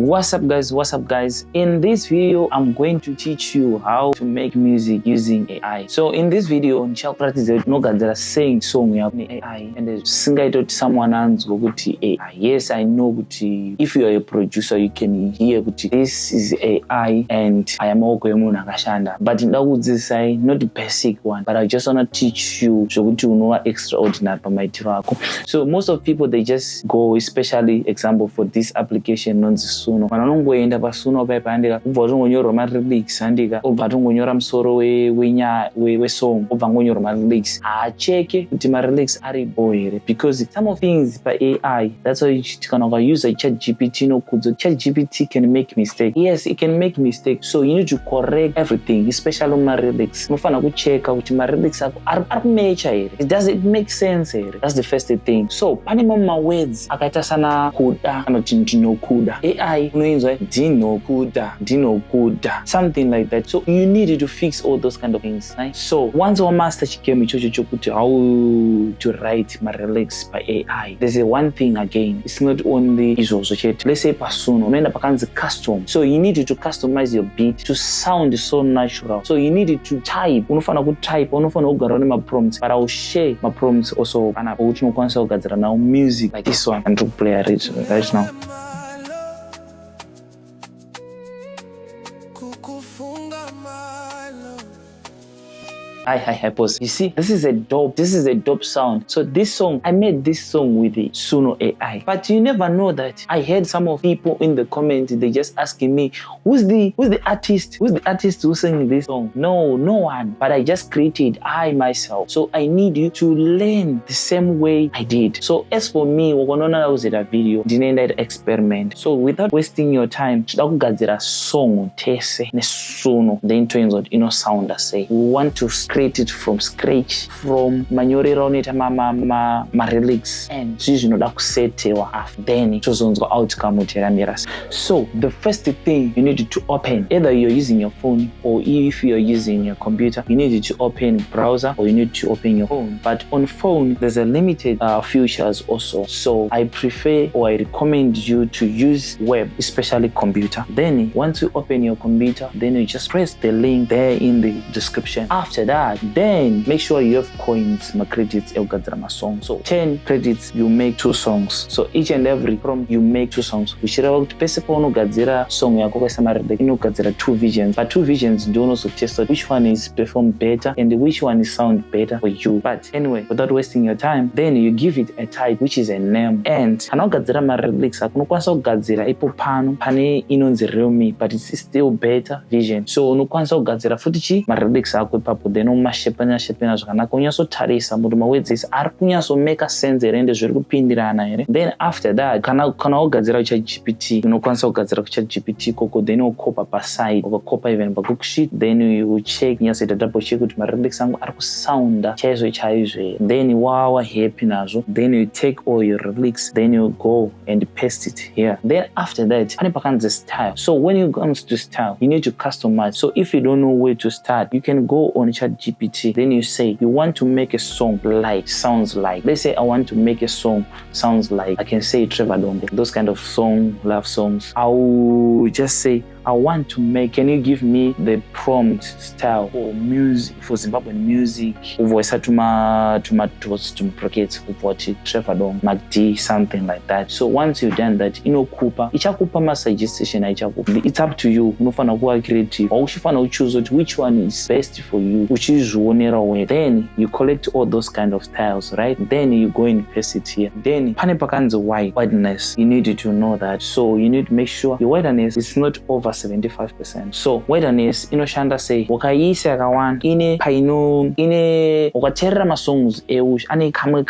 What's up guys, in this video I'm going to teach you how to make music using AI. So in this video Ndichakuratidza unogadzira saying song yako AI and singaitoti someone anzwa kuti AI. Yes, I know kuti if you are a producer you can hear kuti this is AI and I am oko yemunhu akashanda, but ndakudzidzisai not the basic one, but I just want to teach you zvokuti unova extraordinary pamaitiro ako. So most of people they just go, especially example for this application inonzi Suno. Kana unongoenda paSuno paipa andika ubva watongonyorwa malyrics andika ubva watongonyora musoro wesong ubva ngonyorwa malyrics haacheke kuti malyrics aripo here, because some of things pa AI, that's why kana ukausa ChatGPT inokudza ChatGPT can make mistake. Yes, it can make mistake, so you need to correct everything, especially malyrics. Unofana kucheka kuti malyrics ako ari kumecha here, does it make sense here? That's the first thing. So pane mamwe words akaita sana kuda kana kuti ndinokuda, AI unoinzwa ndinokuda, something like that. So you need to fix all those kind of things, right? So once you master chikemo ichocho chokuti how to write malyrics by AI, there's a one thing again, it's not only izvozvo chete. Let's say paSuno unoenda pakanzi custom, so you need to customize your beat to sound so natural. So you need to type, unofana kutype, unofana kugara nemaprompts, but I will share my prompts also kana kuti unokwanisa kugadzira now music like this one and to play it right now. Hi, pause. You see, this is a dope sound. So this song, I made this song with the Suno AI. But you never know that. I heard some of people in the comments, they just asking me, who's the artist? Who's the artist who sang this song? No one. But I just created I myself. So I need you to learn the same way I did. So as for me, I was at a video, didn't experiment. So without wasting your time, ugadzira song tese ne Suno. Then turns out sound I say. We want to create it from scratch, from manyorera unoita malyrics and zvinoda kusetewa after then tozonzwa outcome uteramira. So the first thing you need to open, either you're using your phone or if you're using your computer, you need to open browser or you need to open your phone. But on phone there's a limited features also, so I prefer or I recommend you to use web, especially computer. Then once you open your computer, then you just press the link there in the description. After that, then make sure you have coins, credits, ugadzira song. So 10 credits, you make 2 songs. So each and every prompt you make 2 songs. Uchireva kuti pese paunogadzira song yako kaisa malyrics inogadzira 2 versions, but 2 versions don't also test out which one is perform better and which one is sound better for you. But anyway, without wasting your time, then you give it a type which is a name. And kana ugadzira malyrics unokwanisa kugadzira ipo pane inonzi realme, but it's still better version. So unokwanisa kugadzira futi malyrics ako ipapo, then mashepana zvakanaka unyatsotarisa kuti mawords ese ari kunyatsomeka sense here ende zviri kupindirana here. Then after that, kana wogadzira kuChatGPT unokwanisa kugadzira kuChatGPT koko, then ukopa paside, ukakopa even paCooksheet, then you check, nyatsoita double check kuti malyrics angu ari kusounda chaizvo. Then wawa happy nazvo, then you take all your lyrics, then you go and paste it here. Then after that pane pakanzi style. So when it comes to style, you need to customize. So if you don't know where to start, you can go on ChatGPT, then you say you want to make a song like sounds like, let's say I want to make a song sounds like, I can say Trevor Donde, those kind of love songs. I will just say I want to make, can you give me the prompt style for music, for Zimbabwean music, uvoisa tumatos tumprokets uvoti Trevor Donde MacD, something like that. So once you've done that, ichakupa ma suggestion ichakupa. It's up to you. Unofana kuva creative. Uchifana choose which one is best for you. Uchizvionera way. Then you collect all those kind of styles, right? Then you go and paste it here. Then pane pakanzi wideness. You need to know that. So you need to make sure your wideness is not over 75%. So wideness inoshanda sei wakaisa yakawanda ine ukateerera masongs eush ane kamwe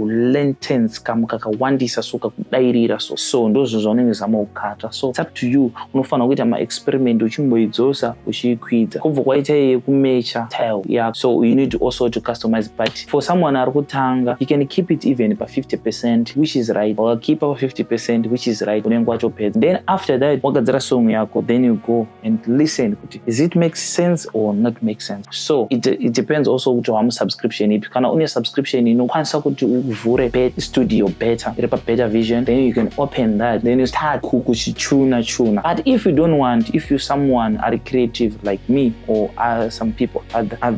lengths kamwe kakawandisa so kakudairira so ndozvo zvaunenge zama kukata. So it's up to you. Unofana kuita maexperiment uchimboidzosa uchiikwidza kubva kwaita yekumecha style yako. So you need to also to customize, but for someone ari kutanga you can keep it even pa 50%, which is right, or keep up 50%, which is right, unenge wachopedza. Then after that wagadzira song yako, then you go and listen. Does it make sense or not make sense? So it depends also kuti wamu subscription ipi. Kana une subscription inokwanisa kuti uvhure studio better, better vision, then you can open that, then you start kuchichuna. But if you don't want, if you someone are creative like me or some people out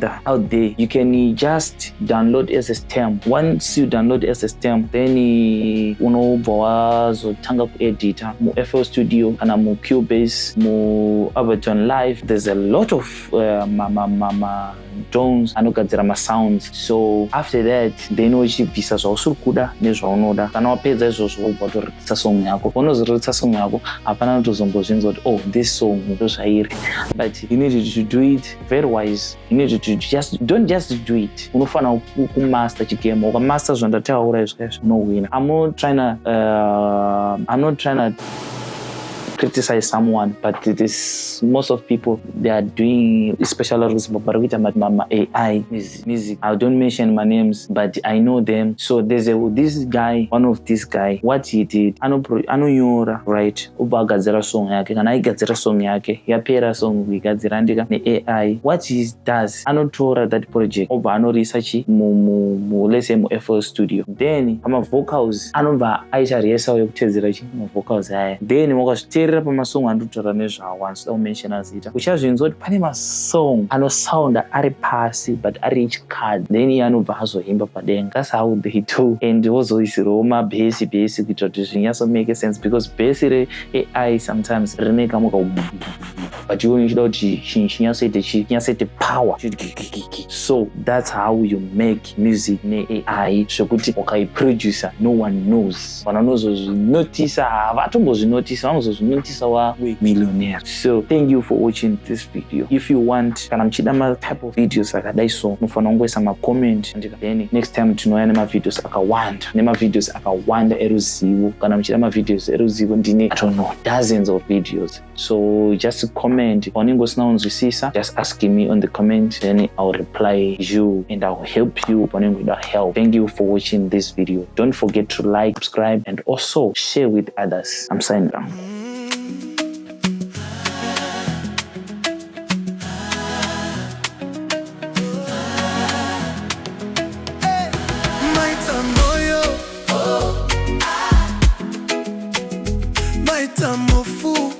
there, you can just download SSTM. Once you download SSTM, then unotanga kuedita mu FL Studio kana mu Cubase, mu Ableton Live. There's a lot of tones anogadzira sounds. So after that, then uchibvisa zvausiri kuda nezvaunoda. Kana wapedza izvozvo wobva watoritsa song yako. Unozoritsa song yako, hapana kutozombozvinza kuti oh, this song ndozvairi. But you need to do it very wise. You need to don't just do it. Unofana kumaster chigame. Ukamaster zvandataura izvozvo unowina. I'm not trying to criticize someone, but it is most of people, they are doing, especially AI music. I don't mention my names, but I know them. So there's this guy, one of this guy, what he did, unonyora, right? Ugadzira song yake, kana igadzira song yake, yapera song ugadzira ndika ne AI. What he does, anotora that project, research let's say mu FL Studio. Then vocals, aisha resa yokutedzera vocals haya. Then wakazviteerera pamasong andotora nezvawansi mention zita. Uchazvinzwa kuti pane masong anosounda ari pasi but ari echikadzi, then iye anobva azoimba padenga. That's how they do. And wozoisirawo mabhesi kuitira kuti zvinyatso-make sense, because bhesi re-AI sometimes rineka muka but you need to power. So that's how you make music ne AI. Zvokuti wakaiproducer, no one knows. Vanozozvinotisa havatombozvinotisa, vanozozvinotisa millionaire. So thank you for watching this video. If you want, kana mchida ma type of videos akadai so, mufana ungoisa ma comment. Then next time tinouya nema videos akawanda eruzivo. Kana mchida ma videos eruzivo ndine, I don't know, dozens of videos. So just comment. Paunenge usina kunzwisisa, just ask me on the comment, then I'll reply you and I'll help you paunenge uchida help. Thank you for watching this video. Don't forget to like, subscribe, and also share with others. I'm signing down. My time of fool.